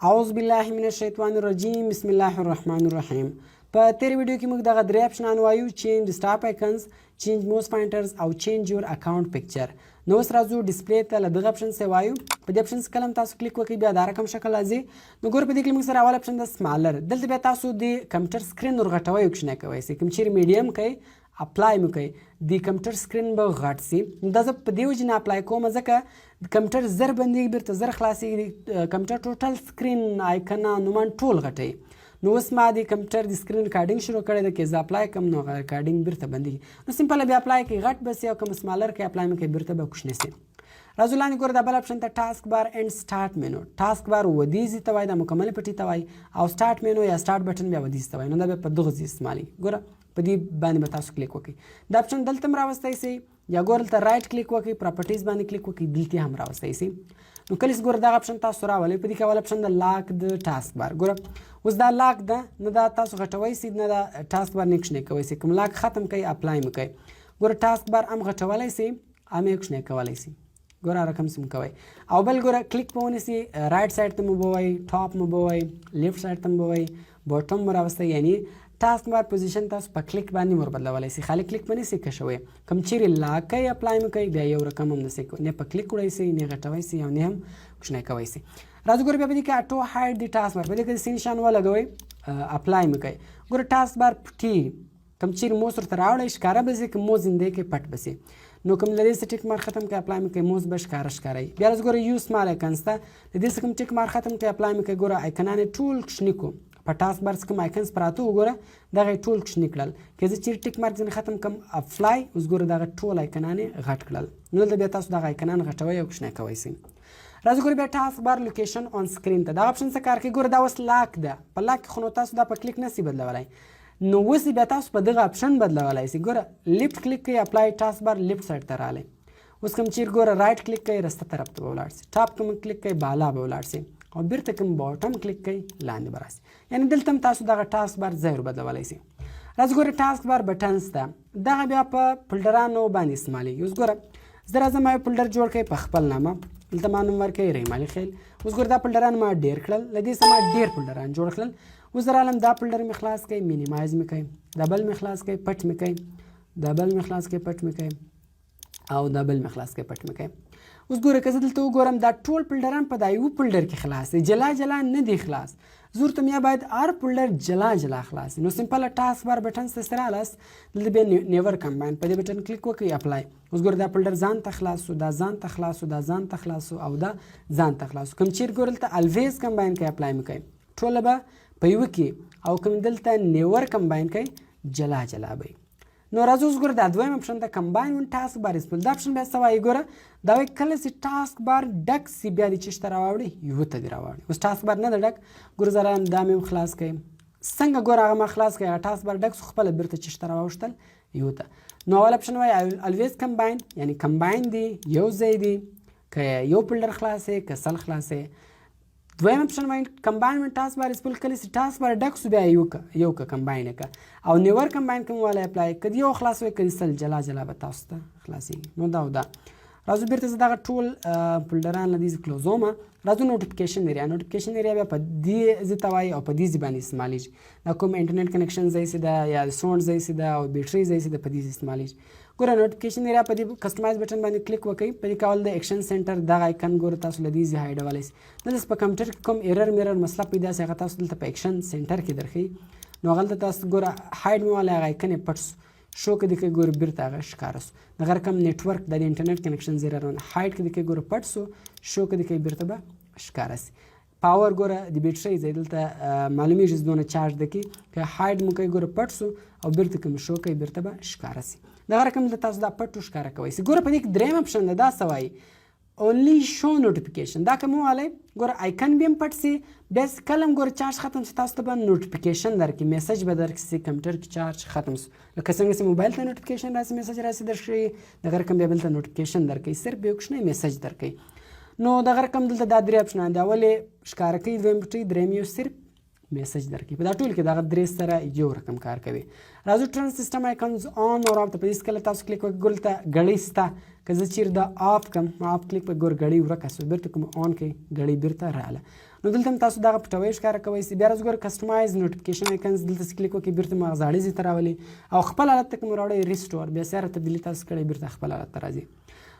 اعوذ بالله من الشیطان الرجیم بسم الله الرحمن الرحیم. په تیر ویډیو کې موږ دغه درې اپشنان وایو: چینج سټاپ آیکنز، چینج موس پوینټرز او چینج یور اکاونټ پکچر. نو اوس راځو ډسپلی ته له دغه اپشن څخه وایو. په دې اپشن کله هم تاسو کلیک وکړئ بیا دا رقم شکل راځي. نو ګور په دې کې موږ سره اول اپشن د سمالر، دلته بیا تاسو د کمپیوټر سکرین ورغټوي وکښنه کوئ سي کوم چیرې میډیم کوي اپلای مو کوي د کمپیوټر سکرین به غټ سي. دا زه په دې وجې نه اپلای کوم ځکه د کمپیوټر زر بندېږي بیرته زر خلاصېږي. کمپیوټر ټوټل سکرین آیکنه نومان ټول غټوي. نو اوس ما د کمپیوټر د سکرین ریکارډینګ شروع کړی ده، که زه اپلای کوم نو ریکارډینګ بیرته بندېږي. نو سمپل بیا اپلای کوي غټ به سي او کوم سمالر کوي اپلای مو کوي بیرته به کوچنی سي. راځو لاندې ګوره دا بل اپشن ته ټاسک بار اینډ سټارټ مینو. ټاسک بار ودیځې ته وایي، دا مکملې پټۍ ته وایي، او سټارټ مینو یا سټارټ بټن بیا ودیځې ته وایي. نو دا بیا په دغه ځای استعمالېږي. ګوره په دې باندې به تاسو کلیک وکړئ. دا اپشن دلته هم راوستی سئ یا ګوره دلته رایټ کلیک وکړئ، پراپرټیز باندې کلیک وکړئ، دلته هم راوستی سئ. نو کله چې ګوره دغه اپشن تاسو راولئ، په دې کې اول اپشن د لاک د ټاسک بار. ګوره اوس دا لاک ده، نه دا تاسو غټوی سئ نه دا ټاسک بار نه کوچنی کوی سئ. کوم لاک ختم کوئ اپلای مو کوئ. ګوره ټاسک بار هم غټولی سئ هم یې کوچنی کولی سئ. ګوره رقم سم کوئ او بل ګوره کلیک به ونیسئ، رایټ سایډ ته مو به وایي، ټاپ مو به وایي، لیفټ سایډ ته مو به وایي، باټم مو راوستی. یعنی ټاسک بار پوزیشن تاسو په کلیک باندې ور بدلولی سئ. خالي کلیک به نسئ کشوئ. کوم چیرې لاک کوئ اپلای مو کوئ بیا یو رقم هم نسئ نه په کلیک وړی سئ نه غټوی سئ او نه هم کوچنی کوی سئ. راځو ګوره بیا په دې کې اټو هایډ د ټاسک بار، په دې کې د سی نشان ولګوئ، اپلای مو کوئ. ګوره ټاسک بار پټېږي، کوم چیرې موس ورته راوړئ ښکاره به سي، که موس زندې کې پټ به سي. نو کوم له دې څخه ټیک مار ختم کړئ اپلای مو کوئ، موس به ښکاره ښکارئ. بیا راځو ګوره یوز سمال آیکنز ته، د دې څخه کوم ټیک مار ختم کړئ اپلای مو کوئ. ګوره آیکنان یې ټول کوچني کړو. په ټاسک بار څخه کوم آیکنز پراته وګوره دغه یې ټول کوچني کړل. که زه چیرې ټیک مارک ځینې ختم کړم اپلای، اوس ګوره دغه ټول آیکنان یې غټ کړل. نو دلته بیا تاسو دغه آیکنان غټوئ او کوچنی کوی سئ. راځو ګوره بیا ټاسک بار لوکیشن آن سکرین ته، دغه اپشن څه کار کوي؟ ګوره دا اوس لاک ده، په لاک کې خو نو تاسو دا په کلیک نسئ بدلولی. نو اوس بیا تاسو په دغه اپشن بدلولی سئ. ګوره لیفټ کلیک کوئ اپلای ټاسک بار لیفټ سایډ ته راغلی. اوس کوم چیرې ګوره رایټ کلیک کوئ رسته طرف ته به ولاړ سئ، ټاپ کوم کلیک کوئ بالا به ولاړ سئ، او بیرته کوم باټم کلیک کوئ لاندې به راسي. یعنې دلته هم تاسو دغه ټاسک بار ځای ور بدلولی سئ. راځو ګوره ټاسک بار بټنز ته، دغه بیا په فولډرانو باندې استعمالېږي. اوس ګوره زه راځم یو فولډر جوړ کړئ په خپل نامه، دلته ما نوم ورکړئ ریمال خیل. اوس ګوره دا فولډران ما ډېر کړل، له دې څخه ما ډېر فولډران جوړ کړل. اوس زه رالم دا فولډر مې خلاص کړئ، مینیمایز مې کړئ، دا بل مې خلاص کړئ، پټ مې کړئ، دا بل مې خلاص کړئ، پټ مې کړئ، او دا بل مې خلاص کړئ، پټ مې کړئ. اوس ګوره که زه دلته وګورم دا ټول فولډران په دا یو فولډر کې خلاص دي، جلا جلا نه دي خلاص. زه ورته بیا باید هر فولډر جلا جلا خلاص دي. نو سمپله ټاسک بار بټن ته رالاست، دلته بیا نیور کمباین په دې بټن کلیک وکړئ اپلای. اوس ګوره دا فولډر ځان ته خلاص شو، دا ځان ته خلاص شو، دا ځان ته خلاص شو، او دا ځان ته خلاص شو. کوم چیرې ګوره دلته الویز کمباین کوئ اپلای مو کوئ، ټوله به په یوه کې، او کوم دلته نیور کمباین کوئ جلا جلا به. نو راځو اوس ګوره دا دویم اپشن ته کمباین ون ټاسک بار اسپل. دا اپشن بیا څه وایي؟ ګوره دا وایي کله چې ټاسک بار ډک سي بیا دې چېش ته راواوړي؟ یوه ته دې راواوړي. اوس ټاسک بار نه ده ډک، ګوره زه رایم دا مې هم خلاص کړئ. څنګه ګوره هغه ما خلاص کړئ، هغه ټاسک بار ډک سو، خپله بیرته چېش ته راواوښتل یوه ته. نو اول اپشن وایي الویز کمباین، یعنی کمباین دی یو ځای دی، که یو فولډر خلاص یې که سل خلاص یې. دویم اپشن وایي کمباین ون ټاسک بار اسپل، کله چې ټاسک بار ډک سو بیا یو که کمباین یې که، او نیور کمباین کوم والی اپلای، که یو خلاص وی که سل جلا جلا به تاسو ته خلاصېږي. نو دا او دا. راځو بیرته زه دغه ټول فولډران له دې کلوزوم. راځو نوټیفیکیشن ایریا. نوټیفیکیشن ایریا بیا په دې ځای ته وایي او په دې ځای باندې استعمالېږي. دا کوم انټرنیټ کنیکشن ځای چې ده یا ساوند ځای چې ده او بیټرۍ ځای چې ده په دې ځای استعمالېږي. ګوره نوټیفیکیشن ایریا په دې کسټمایز بټن باندې کلیک وکړئ، په دې کې اول د ایکشن سینټر دغه آیکن ګوره تاسو له دې ځای هایډولی سئ. دلته په کمپیوټر کې کوم ایرر میرر مسله پیدا سي هغه تاسو دلته په ایکشن سینټر کې درښیي. نو هغه دلته تاسو ګوره هایډ مې والی هغه آیکن یې پټ سو، شو کې د کې ګوره بیرته هغه ښکاره سو. دغه رقم نیټورک د انټرنیټ کنیکشن ایرر هایډ کې د کې ګوره پټ سو، شو کې د کې بیرته به ښکاره سي. پاور ګوره د بیټرۍ ځای دلته معلومیږي چې دونه چارج ده کې، که هایډ مو کوئ ګوره پټ سو او بیرته کوم شو کوئ بیرته به ښکاره سي. دغه رقم دلته تاسو دا پټ ښکاره کوی سي. ګوره په دې کې دریم اپشن ده، دا څه وایي؟ اونلی شو نوټیفیکیشن. دا که مو والی ګوره آیکن به هم پټ سي، بیا کله هم ګوره چارج ختم سي تاسو ته به نوټیفیکیشن درکړي، میسج به درکړي چې کمپیوټر کې چارج ختم سو. لکه څنګه چې موبایل ته نوټیفیکیشن راسي میسج راسي درښیي، دغه رقم بیا بل ته نوټیفیکیشن درکوي، صرف یو کوچنی میسج درکوي. نو دغه رقم دلته دا درې اپشنان دي، اول یې ښکاره کوي، دویم پټوي، دریم یې صرف میسج درکوي. په دا ټول کې دغه درې سره یو رقم کار کوي. راځو ټرن سیسټم آیکنز آن اور آف ته، په دې کله تاسو کلیک وکړئ ګوره دلته ګړۍ سته، که زه چیرې دا آف کړم، آف کلیک په ګوره ګړۍ ورکه سوه، بیرته کوم آن کوئ ګړۍ بیرته راغله. نو دلته هم تاسو دغه پټوی ښکاره کوئ سي. بیا راځو ګوره کسټمایز نوټیفیکیشن آیکنز دلته کلیک وکړئ بیرته مو هغه زاړه ځای ته راولي او خپل حالت ته که مو راوړئ ریسټور بیا سره تبدیلي تاسو کړئ بیرته خپل حالت ته راځي.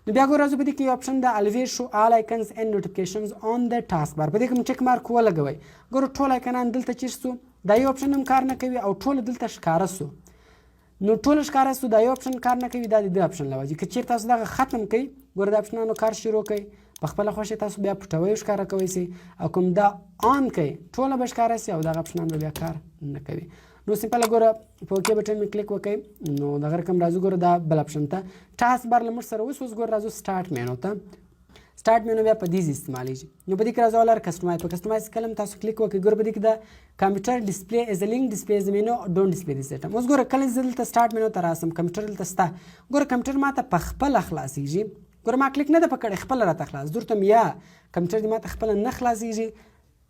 نو بیا ګوره راځو په دې کې یو اپشن ده الویز شو آل آیکنز اینډ نوټیفیکیشنز آن د ټاسک بار. په دې کې موږ ټیک مارک ولګوئ. ګوره ټول آیکنان دلته چیرې سو دا یو اپشن هم کار نه کوي او ټول دلته ښکاره سو. نو ټول ښکاره سو دا یو اپشن کار نه کوي دا د دې اپشن له وجې. که چیرې تاسو دغه ختم کړئ ګوره د اپشنانو کار شروع کړئ په خپله خوښه تاسو بیا پټوی ښکاره کوئ سي او کوم دا آن کوئ ټوله به ښکاره سي او دغه اپشنان به بیا کار نه کوي. نو سمپله ګوره په اوکې بټن مې کلیک وکړئ. نو دغه رقم راځو ګوره دا بل اپشن ته ټاسک بار له موږ سره اوس ګوره راځو سټارټ مینو ته. سټارټ مینو بیا په دې استعمالیږي. نو په دې کې راځو ولر کسټمایز په کسټمایز کلم تاسو کلیک وکړئ. ګوره په دې کې د کمپیوټر ډسپلی از ا لینک ډسپلی از مینو ډونټ ډسپلی دس ایټم. اوس ګوره کله زه دلته سټارټ مینو ته راسم کمپیوټر دلته ستا ګوره کمپیوټر ماته په خپله خلاصیږي. ګوره ما کلیک نه ده په کړی خپله راته خلاص درته یا کمپیوټر دې ماته خپله نه خلاصیږي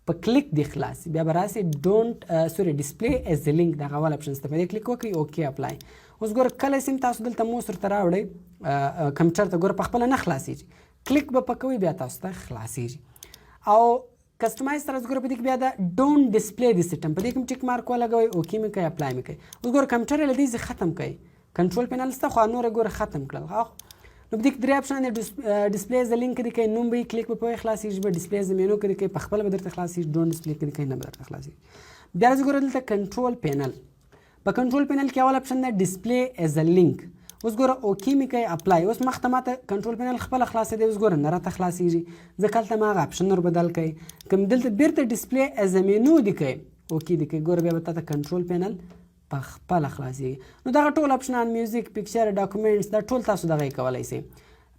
په کلیک دی خلاص بیا به راسي ډونټ سوري ډسپلی از لینک دغه اول اپشن ته په دې کلیک وکړئ اوکې اپلای. اوس ګوره کله سیم تاسو دلته موس ورته راوړئ کمپیوټر ته ګوره په خپله نه خلاصیږي کلیک به په کوئ بیا تاسو ته خلاصیږي. او کسټمایز سره ګوره په دې کې بیا د ډونټ ډسپلی د سیسټم په دې کې ټیک مارک ولګوئ اوکې مې کوئ اپلای مې کوئ. اوس ګوره کمپیوټر یې له دې ختم کړئ کنټرول پینل شته خو نور ګوره ختم کړل. نو په دې کې درې اپشن دی ډسپلی از لینک کې کوي نوم به کلیک په پوهه خلاصیږي به ډسپلی از مینو کې کوي په خپل به درته خلاصیږي ډونټ ډسپلی کې کوي نه به درته خلاصیږي. بیا راځو ګوره دلته کنټرول پینل په کنټرول پینل کې اول اپشن دی ډسپلی از لینک. اوس ګوره اوکې مې کوي اپلای. اوس مخته ماته کنټرول پینل خپله خلاصېدی اوس ګوره نه راته خلاصیږي ځکه هلته ما هغه اپشن ور بدل کوي کوم دلته بیرته ډسپلی از مینو دی کوي اوکې دی کوي ګوره بیا به تاته کنټرول پینل په خپله خلاصیږي. نو دغه ټول اپشنان میوزیک پکچر ډاکومنټس دا ټول تاسو دغه یې کولی سئ.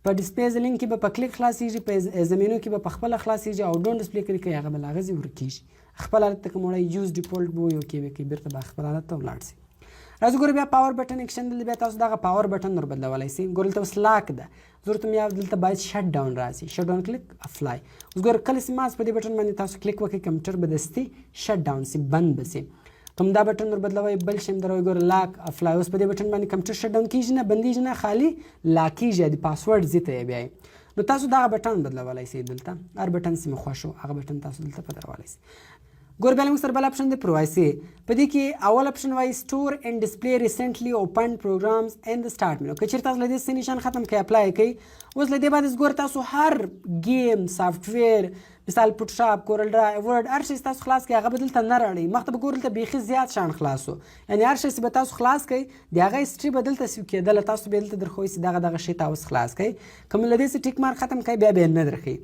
په ډسپلی از لینک کې به په کلیک خلاصیږي په زمینو کې به په خپله خلاصیږي او ډونټ ډسپلی کې کوي هغه به له هغه ځای ورکېږي خپل حالت ته که موړی یوز ډیفولټ به وي اوکې به کوي بیرته به خپل حالت ته ولاړ سي. راځو ګوره بیا پاور بټن ایکشن دلته بیا تاسو دغه پاور بټن ور بدلولی سئ. ګوره دلته اوس لاک ده ضرورت مې دلته باید شټ ډاون راسي شټ ډاون کلیک اپلای. اوس ګوره کله چې ماس په دې بټن باندې تاسو کلیک وکړئ کمپیوټر به دستي شټ ډاون سي بند به سي. کوم دا بټن ور بدلوئ بل شی هم دروئ ګوره لاک اپلای. اوس په دې بټن باندې کمپیوټر شټ ډاون کېږي نه بندېږي نه خالي لاکېږي د پاسورډ ځای ته یې بیایي. نو تاسو دغه بټن بدلولی سئ دلته هر بټن چې مو خوښ و هغه بټن تاسو دلته بدلولی سئ. ګوره بیا موږ سره بل اپشن دی پروایسي په دې کې اول اپشن وایي سټور اینډ ډسپلی ریسنټلی اوپن پروګرامز اینډ د سټارټ مینو. که چېرې تاسو له دې څه نشان ختم کړئ اپلای کوئ اوس له دې بعد ګوره تاسو هر گیم سافټویر مثال فوټوشاپ کورل ډرای ورډ هر شی چې تاسو خلاص کړئ هغه به دلته نه راړئ مخته به ګوره دلته بیخي زیات شان خلاص و یعنې هر شی چې به تاسو خلاص کړئ د هغه هسټري به دلته سیو کېدله تاسو به دلته درښوئ چې دغه شی ته اوس خلاص کړئ که مو له دې څه ټیک مارک ختم کړئ بیا به یې نه درښیي.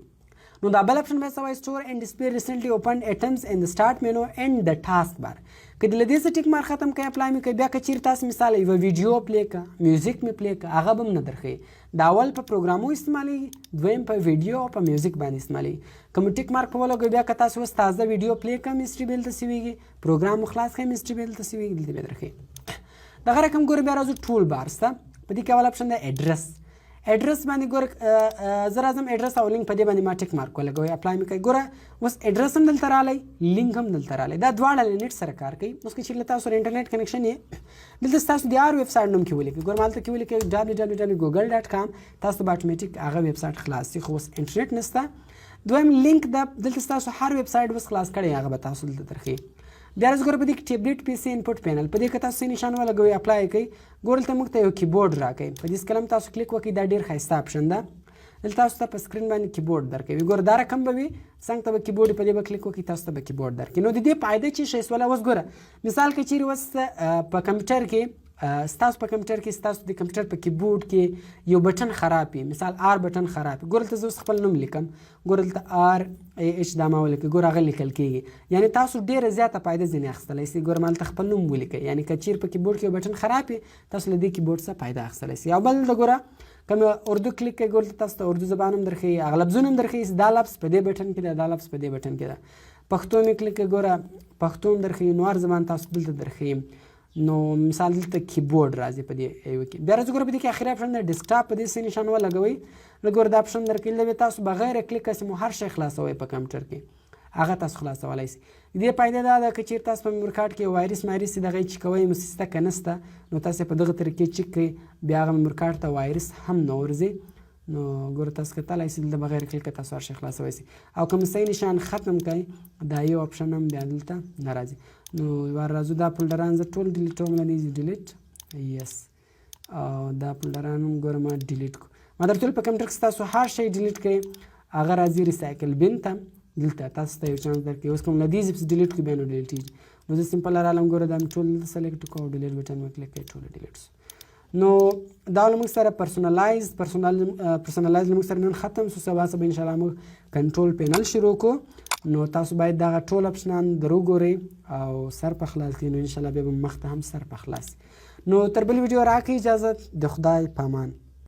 نو دا بل اپشن به څه وایي سټور اینډ ډسپلی ریسنټلی اوپن ایټمز ان د سټارټ مینو اینډ د ټاسک بار. که د له دې څه ټیک مارک ختم کړئ اپلای مې کوئ بیا که چیرې تاسو مثال یوه ویډیو پلی کړه میوزیک مې پلی کړه هغه به هم نه درښیي. دا اول په پروګرامو استعمالیږي دویم په ویډیو او په میوزیک باندې استعمالیږي. که مو ټیک مارک په ولګوئ بیا که تاسو اوس تازه ویډیو پلی کړه میسټري به دلته سویږي پروګرام مو خلاص کړئ میسټري به دلته سویږي دلته به درښیي. دغه رقم ګوره بیا راځو ټول بارس ته په دې کې اول اپشن دی ایډرس. ایډرس باندې ګوره زه راځم ایډرس او لینک په دې باندې ما ټیک مارک ولګوئ اپلای مې کوئ. ګوره اوس ایډرس هم دلته رالی لینک هم دلته رالی دا دواړه له نیټ سره کار کوي. اوس که چېرې له تاسو سره انټرنیټ کنیکشن یې دلته ستاسو د هر ویب سایټ نوم کې ولیکئ ګوره ما هلته کې ولیکئ www.google.com تاسو به اټومیټیک هغه ویب سایټ خلاص شي خو اوس انټرنیټ نشته. دویم لینک دلته ستاسو هر ویب سایټ اوس خلاص کړی هغه به تاسو دلته درښیي. بیا راځو ګوره په دې کې ټیبلیټ پی سي انپوټ پینل په دې کې تاسو نشان ولګوئ اپلای کوئ ګوره دلته موږ ته یو کیبورډ راکوي په دې کلم تاسو کلیک وکړئ دا ډېر ښایسته اپشن ده دلته تاسو ته په سکرین باندې کیبورډ درکوي ګوره دا رقم به وي څنګ ته به کیبورډ په دې به کلیک وکړئ تاسو ته به کیبورډ درکوي. نو د دې فایده چې شی سوله اوس ګوره مثال که چیرې اوس په کمپیوټر کې ستاسو په کمپیوټر کې ستاسو د کمپیوټر په کیبورډ کې یو بټن خراب وي مثال آر بټن خراب وي ګوره دلته زه اوس خپل نوم لیکم ګوره دلته آر ایچ دا ما ولیکئ ګوره هغه لیکل کېږي یعنې تاسو ډېره زیاته فایده ځینې اخیستلی سئ. ګوره ما هلته خپل نوم ولیکئ یعنې که چیرې په کیبورډ کې یو بټن خراب وي تاسو له دې کیبورډ څخه فایده اخیستلی سئ. او بل دلته ګوره که مې اردو کلیک کړئ ګوره تاسو ته اردو زبان هم درښیي هغه لفظونه هم درښیي دا لفظ په دې بټن کې ده دا لفظ په دې بټن کې ده. پښتو مې کلیک کړئ ګوره پښتو هم درښیي نور زبان تاسو دلته درښیي. نو مثال دلته کیبورډ راځي په دې یو کې. بیا راځو ګوره په دې کې اخري اپشن دی ډیسکټاپ په دې څه نشان ولګوئ نو ګوره دا اپشن درکوي دلته تاسو بغیر کلیک چې مو هر شی خلاصوئ په کمپیوټر کې هغه تاسو خلاصولی سئ. د دې فایده دا ده که چېرې تاسو په میموري کارډ کې وایرس مایرس دغه یې چیکوئ نو سیسته که نشته نو تاسو په دغه طریقې چیک کړئ بیا هغه میموري کارډ ته وایرس هم نه ورځي نو ګوره تاسو کتلی سئ دلته بغیر کلیکه تاسو هر شی خلاصولی سئ او که صحیح نشان ختم کړئ دا یو اپشن هم بیا دلته نه راځي. نو یوار راځو دا فولډران زه ټول ډیلیټوم لدې ډیلیټ یس او دا فولډران هم ګوره ما ډیلیټ کړو. ما درته ویل په کمپیوټر کې تاسو هر شی ډیلیټ کړئ هغه راځي ریسایکل بین ته دلته تاسو ته یو چانس درکوي. اوس کوم له دې زپس ډیلیټ کړو بیا نو ډیلیټېږي. نو زه سمپل رالم ګوره دا مې ټول دلته سلیکټ کړو او ډیلیټ بټن مې کلیک کړئ ټول ډیلیټ سو. نو دا له موږ سره پرسونلایز موږ سره نن ختم سو. سبا سبا انشاءالله موږ کنټرول پینل شروع کړو. نو تاسو باید دغه ټول اپشنان در وګورئ او سر په خلاص کړئ. نو انشاءالله بیا به مخ ته هم سر په خلاص. نو تر بل ویډیو راکړئ اجازت د خدای په امان.